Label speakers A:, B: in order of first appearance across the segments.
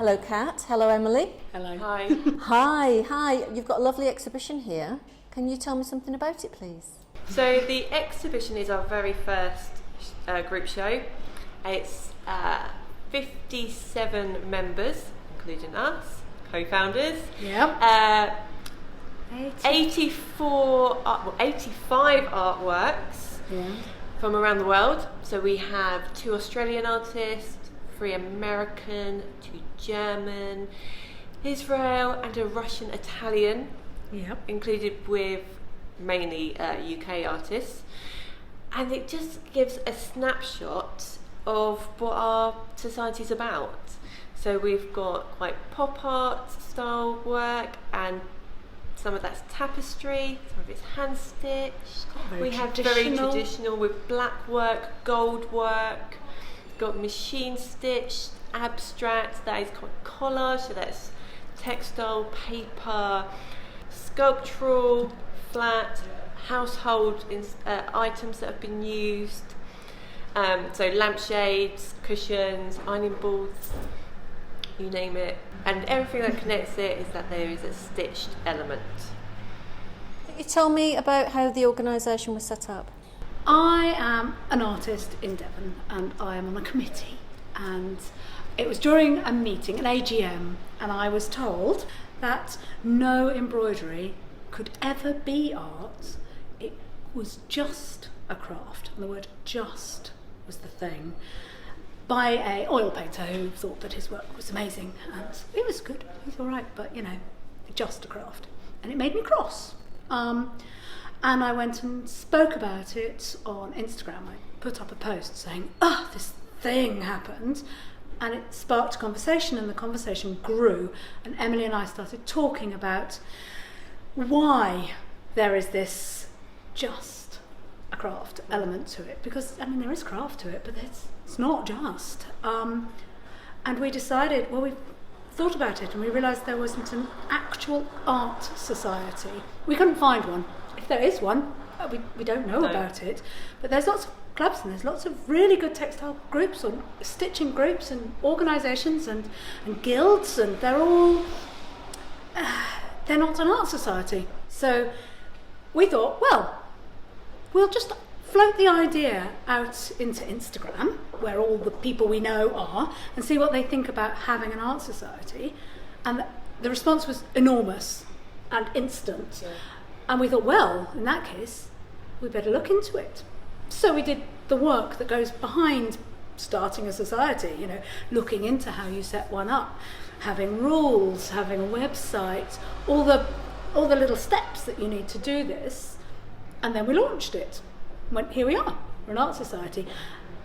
A: Hello, Kat. Hello, Emily.
B: Hello.
C: Hi.
A: Hi. You've got a lovely exhibition here. Can you tell me something about it, please?
C: So the exhibition is our very first group show. It's 57 members, including us, co-founders.
B: Yep.
C: 85 artworks from around the world. So we have 2 Australian artists, 3 American, 2 German, Israel, and a Russian Italian.
B: Yep.
C: Included with mainly UK artists, and it just gives a snapshot of what our society's about. So we've got quite pop art style work, and some of that's tapestry, some of it's hand stitched. We have very traditional with black work, gold work, got machine stitched, abstract, that is called collage, so that's textile, paper, sculptural, flat, household items that have been used. So lampshades, cushions, ironing boards, you name it. And everything that connects it is that there is a stitched element.
A: Can you tell me about how the organisation was set up?
B: I am an artist in Devon and I am on a committee, and it was during a meeting, an AGM, and I was told that no embroidery could ever be art. It was just a craft, and the word just was the thing, by a oil painter who thought that his work was amazing, and it was good, it was all right, but just a craft, and it made me cross. And I went and spoke about it on Instagram. I put up a post saying, this thing happened, and it sparked a conversation, and the conversation grew, and Emily and I started talking about why there is this just a craft element to it, because there is craft to it, but it's not just. And we decided, we thought about it, and we realised there wasn't an actual art society. We couldn't find one. If there is one, we don't know about it, but there's lots of clubs and there's lots of really good textile groups or stitching groups and organisations and guilds, and they're not an art society. So we thought, we'll just float the idea out into Instagram, where all the people we know are, and see what they think about having an art society. And the response was enormous and instant. Yeah. And we thought, in that case, we better look into it. So we did the work that goes behind starting a society, looking into how you set one up, having rules, having a website, all the little steps that you need to do this. And then we launched it. Here we are, we're an art society.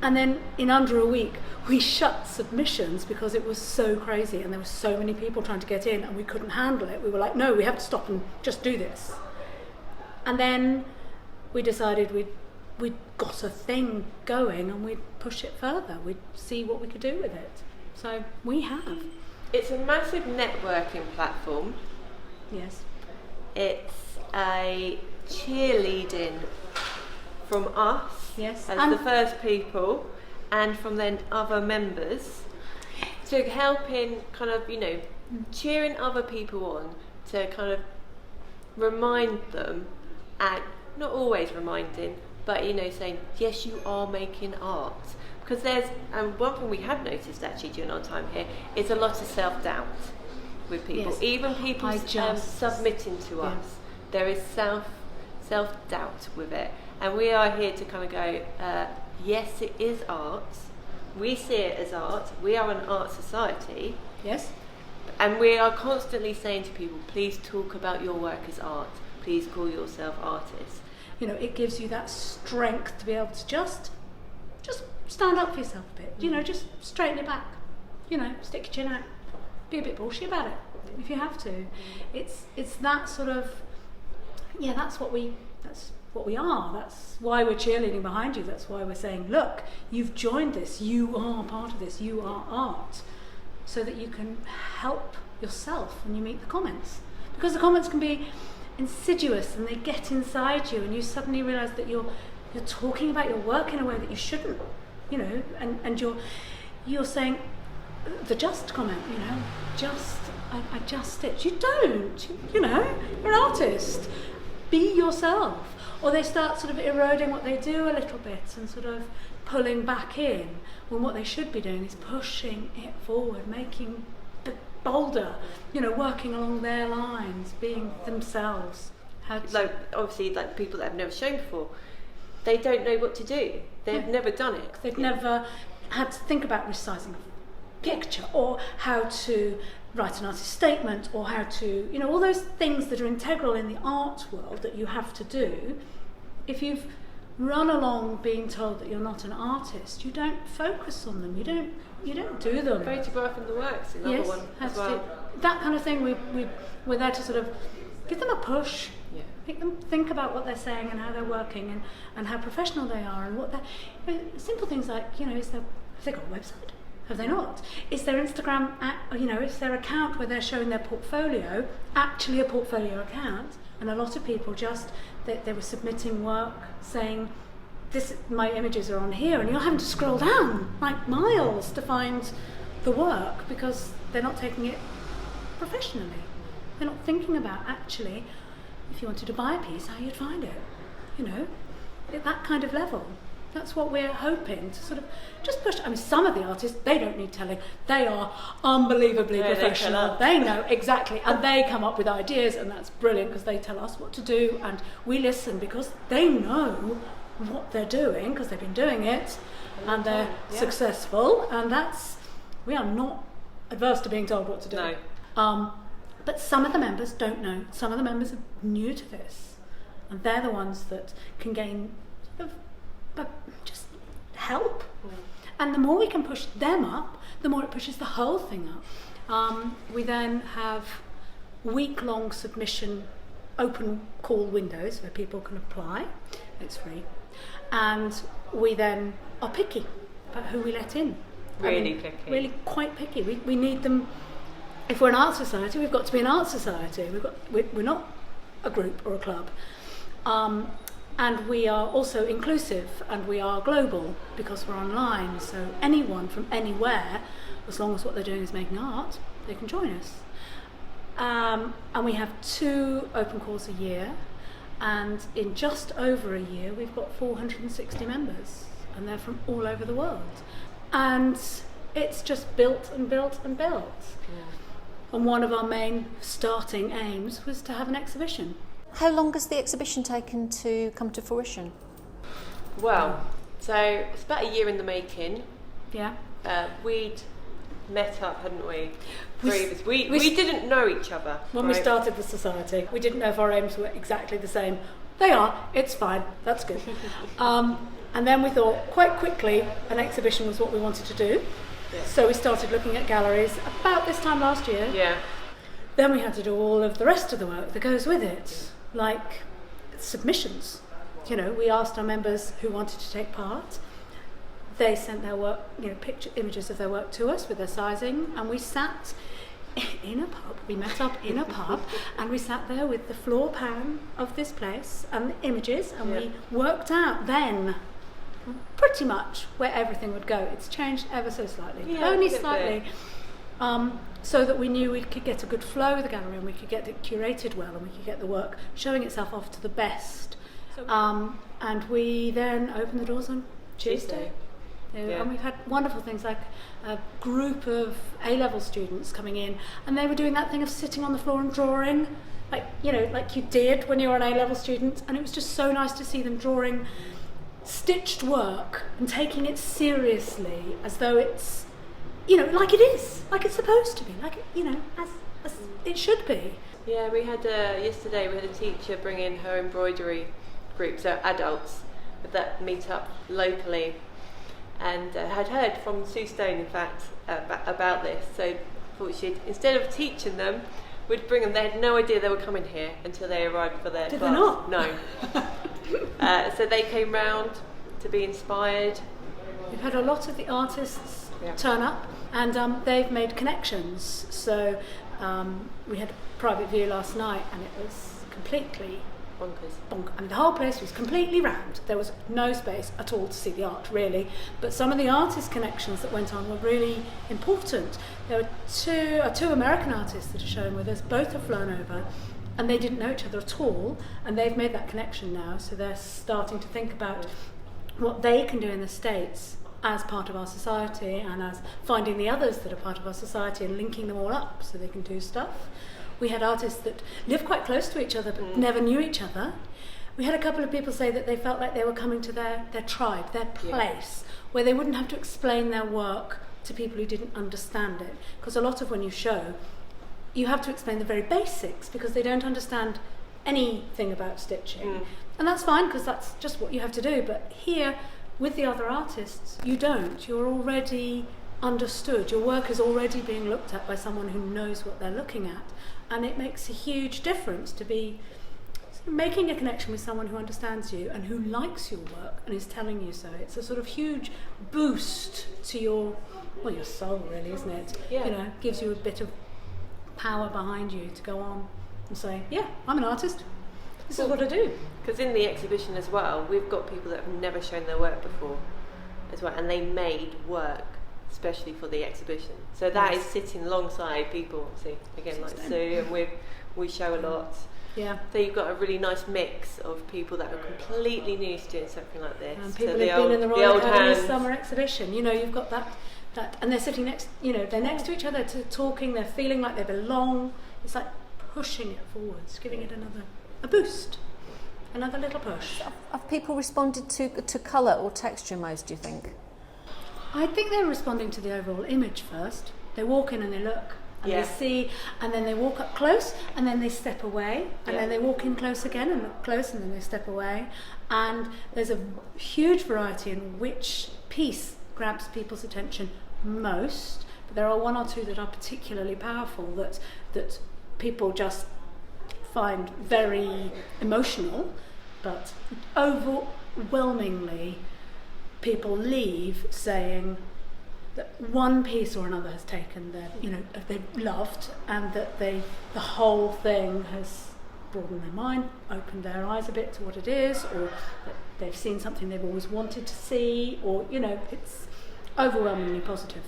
B: And then in under a week, we shut submissions because it was so crazy and there were so many people trying to get in and we couldn't handle it. We were like, no, we have to stop and just do this. And then we decided we'd got a thing going and we'd push it further. We'd see what we could do with it. So we have.
C: It's a massive networking platform.
B: Yes.
C: It's a cheerleading from us as the first people, and from then other members, to help in kind of, cheering other people on, to kind of remind them, and not always reminding, but saying, yes, you are making art. Because there's, one thing we have noticed actually during our time here, is a lot of self-doubt with people. Yes. Even people submitting to us, there is self-doubt with it. And we are here to kind of go, yes, it is art. We see it as art. We are an art society.
B: Yes.
C: And we are constantly saying to people, please talk about your work as art. Please call yourself artists.
B: It gives you that strength to be able to just stand up for yourself a bit. Just straighten it back. Stick your chin out. Be a bit bullshit about it if you have to. It's that sort of, that's what we are. That's why we're cheerleading behind you. That's why we're saying, look, you've joined this. You are part of this. You are art. So that you can help yourself when you meet the comments. Because the comments can be insidious and they get inside you and you suddenly realise that you're talking about your work in a way that you shouldn't, and you're saying, the just comment, I just stitch. You don't, you're an artist. Be yourself. Or they start sort of eroding what they do a little bit and sort of pulling back in, when what they should be doing is pushing it forward, making it bolder, working along their lines, being themselves.
C: Obviously, people that have never shown before, they don't know what to do. They've never done it.
B: They've never had to think about resizing a picture, or how to write an artist statement, or how to, all those things that are integral in the art world that you have to do. If you've run along being told that you're not an artist, you don't focus on them. You don't do them.
C: Photographing the works, another one as well.
B: That kind of thing. We're there to sort of give them a push.
C: Yeah.
B: Make them think about what they're saying and how they're working and how professional they are, and what they're, simple things like, have they got a website? Have they not? Is their Instagram, is their account where they're showing their portfolio actually a portfolio account? And a lot of people they were submitting work saying, my images are on here, and you're having to scroll down like miles to find the work because they're not taking it professionally. They're not thinking about actually, if you wanted to buy a piece, how you'd find it, at that kind of level. That's what we're hoping to sort of just push. Some of the artists, they don't need telling. They are unbelievably professional. They know exactly, and they come up with ideas, and that's brilliant because they tell us what to do, and we listen because they know what they're doing because they've been doing it, and they're successful. And we are not adverse to being told what to do.
C: No.
B: But some of the members don't know. Some of the members are new to this, and they're the ones that can gain but just help. And the more we can push them up, the more it pushes the whole thing up. We then have week-long submission open call windows where people can apply. It's free. And we then are picky about who we let in.
C: Really picky.
B: Really quite picky. We need them. If we're an art society, we've got to be an art society. We're not a group or a club. And we are also inclusive, and we are global because we're online. So anyone from anywhere, as long as what they're doing is making art, they can join us. And we have 2 open calls a year. And in just over a year, we've got 460 members, and they're from all over the world. And it's just built and built and built. Yeah. And one of our main starting aims was to have an exhibition.
A: How long has the exhibition taken to come to fruition?
C: Well, so it's about a year in the making.
B: Yeah.
C: We'd met up, hadn't we? We didn't know each other.
B: When we started the society, we didn't know if our aims were exactly the same. They are, it's fine, that's good. And then we thought, quite quickly, an exhibition was what we wanted to do. Yeah. So we started looking at galleries about this time last year.
C: Yeah.
B: Then we had to do all of the rest of the work that goes with it, like submissions. We asked our members who wanted to take part. They sent their work, images of their work to us with their sizing, and we sat in a pub. We met up in a pub, and we sat there with the floor plan of this place and the images, and we worked out then pretty much where everything would go. It's changed ever so slightly, only slightly. So that we knew we could get a good flow with the gallery, and we could get it curated well, and we could get the work showing itself off to the best. And we then opened the doors on Tuesday. And we've had wonderful things like a group of A-level students coming in, and they were doing that thing of sitting on the floor and drawing, like you did when you were an A-level student, and it was just so nice to see them drawing stitched work and taking it seriously as though it's like it is, like it's supposed to be, like as it should be.
C: Yeah, we had yesterday we had a teacher bring in her embroidery group, so adults, that meet up locally, and had heard from Sue Stone, in fact, about this. So thought she'd, instead of teaching them, would bring them. They had no idea they were coming here until they arrived for their class.
B: Did they not?
C: No. So they came round to be inspired.
B: We've had a lot of the artists turn up, and they've made connections. So we had a private view last night, and it was completely
C: Bonkers.
B: I mean, the whole place was completely round. There was no space at all to see the art, really. But some of the artist connections that went on were really important. There were two American artists that are showing with us. Both have flown over, and they didn't know each other at all. And they've made that connection now. So they're starting to think about what they can do in the States as part of our society, and as finding the others that are part of our society and linking them all up so they can do stuff. We had artists that lived quite close to each other but never knew each other. We had a couple of people say that they felt like they were coming to their tribe, their place, where they wouldn't have to explain their work to people who didn't understand it. Because a lot of when you show, you have to explain the very basics because they don't understand anything about stitching. And that's fine because that's just what you have to do. But here, with the other artists, you don't. You're already understood. Your work is already being looked at by someone who knows what they're looking at. And it makes a huge difference to be making a connection with someone who understands you and who likes your work and is telling you so. It's a sort of huge boost to your soul, really, isn't it?
C: Yeah.
B: You know, gives you a bit of power behind you to go on and say, yeah, I'm an artist. This is what I do.
C: Because in the exhibition as well, we've got people that have never shown their work before as well, and they made work especially for the exhibition. So that is sitting alongside people, see, again, like Sue, and we show a lot.
B: Yeah.
C: So you've got a really nice mix of people that are completely new to doing something like this.
B: And people
C: to
B: who've been in the Royal Academy
C: hands.
B: Summer Exhibition. You know, you've got that, and they're sitting next, they're next to each other, talking, they're feeling like they belong. It's like pushing it forwards, giving it a boost. Another little push.
A: Have people responded to colour or texture most, do you think?
B: I think they're responding to the overall image first. They walk in and they look and they see, and then they walk up close and then they step away, and then they walk in close again and look close and then they step away. And there's a huge variety in which piece grabs people's attention most, but there are one or two that are particularly powerful that people just find very emotional, but overwhelmingly people leave saying that one piece or another has taken their, they've loved, and that the whole thing has broadened their mind, opened their eyes a bit to what it is, or that they've seen something they've always wanted to see, or, it's overwhelmingly positive.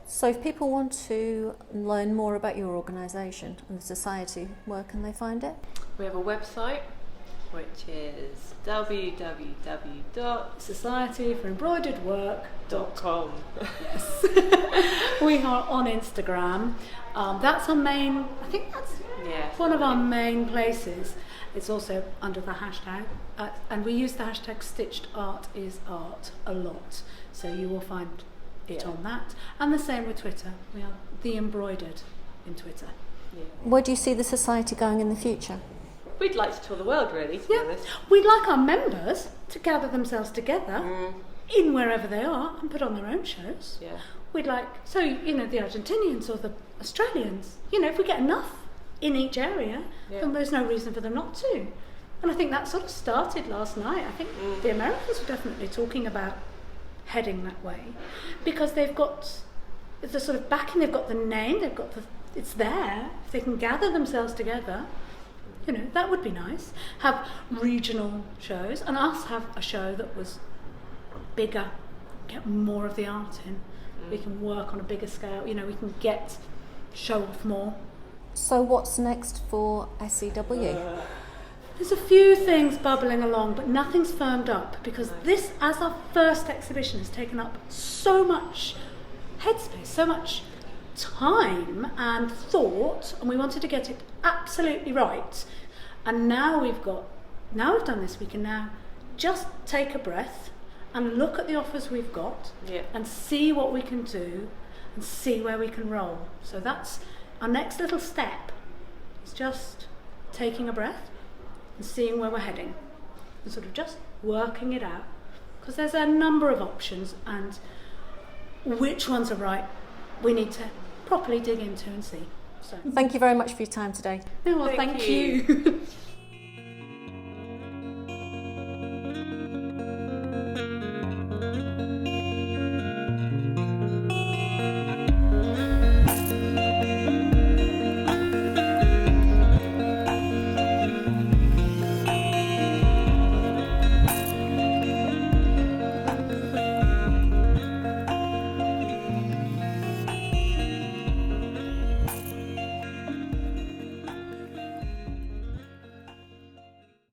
A: So if people want to learn more about your organisation and the society, where can they find it?
C: We have a website, which is
B: societyforembroideredwork.com.
C: Yes.
B: We are on Instagram. That's our main, I think that's one of our main places. It's also under the hashtag, and we use the hashtag Stitched Art is Art a lot. So you will find it on that. And the same with Twitter. We are the Embroidered in Twitter.
C: Yeah.
A: Where do you see the society going in the future?
C: We'd like to tour the world, really, to be honest.
B: We'd like our members to gather themselves together in wherever they are and put on their own shows.
C: Yeah.
B: We'd like, the Argentinians or the Australians, if we get enough in each area, then there's no reason for them not to. And I think that sort of started last night. I think the Americans were definitely talking about heading that way, because they've got the sort of backing, they've got the name, it's there. If they can gather themselves together, that would be nice. Have regional shows, and us have a show that was bigger, get more of the art in. We can work on a bigger scale, we can show off more.
A: So what's next for S.E.W?
B: There's a few things bubbling along, but nothing's firmed up, because this, as our first exhibition, has taken up so much headspace, so much time and thought, and we wanted to get it absolutely right. And now we've done this, we can now just take a breath and look at the offers we've got and see what we can do and see where we can roll. So that's our next little step, is just taking a breath and seeing where we're heading and sort of just working it out, because there's a number of options, and which ones are right we need to properly dig into and see. So
A: Thank you very much for your time today.
B: well, thank you.